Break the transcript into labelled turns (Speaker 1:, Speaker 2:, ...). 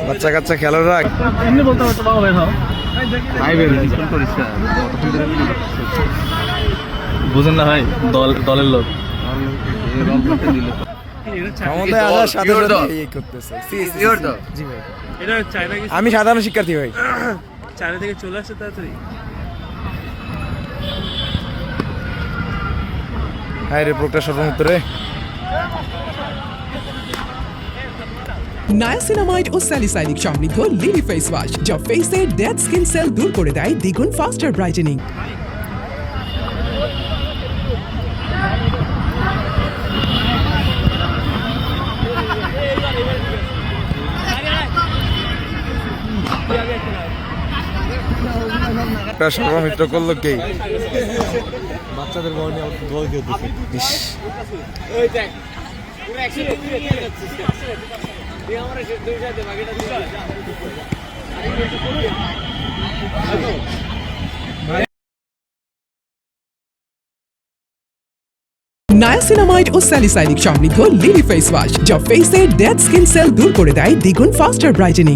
Speaker 1: বাচ্চা কাচ্চা খেলার রাখ
Speaker 2: এমনি বলতে পারতো বাবা বের হও বুঝেন না ভাই দলের লোক
Speaker 1: ক্ষমতায় আসার সাথে সাথে এই করতেছে জি ভাই
Speaker 2: এটা চায়না কি
Speaker 1: আমি সাধারণ শিক্ষার্থী ভাই
Speaker 2: চায়না থেকে চলে আসছে তাড়াতাড়ি
Speaker 1: হায় রে প্রকাশ সর্বমিত্রে
Speaker 3: নায়াসিনামাইড ও স্যালিসাইলিক সমৃদ্ধ লিলি ফেস ওয়াশ যা ফেসের ডেড স্কিন সেল দূর করে দেয় দ্বিগুণ ফাস্টার ব্রাইটেনিং।
Speaker 1: প্রকাশ সর্বমিত্র করলো কে বাচ্চাদের বল নিয়ে গোল দিয়ে দিছে ওই দেখ পুরো একসাথে নিয়ে যাচ্ছে তুই আমরা দুই সাথে বাকিটা দিবা
Speaker 3: নায়াসিনামাইড ও স্যালিসাইলিক সমৃদ্ধ লিলি ফেস ওয়াশ যা ফেসের ডেড স্কিন সেল দূর করে দেয় দ্বিগুণ ফাস্টার ব্রাইটেনিং।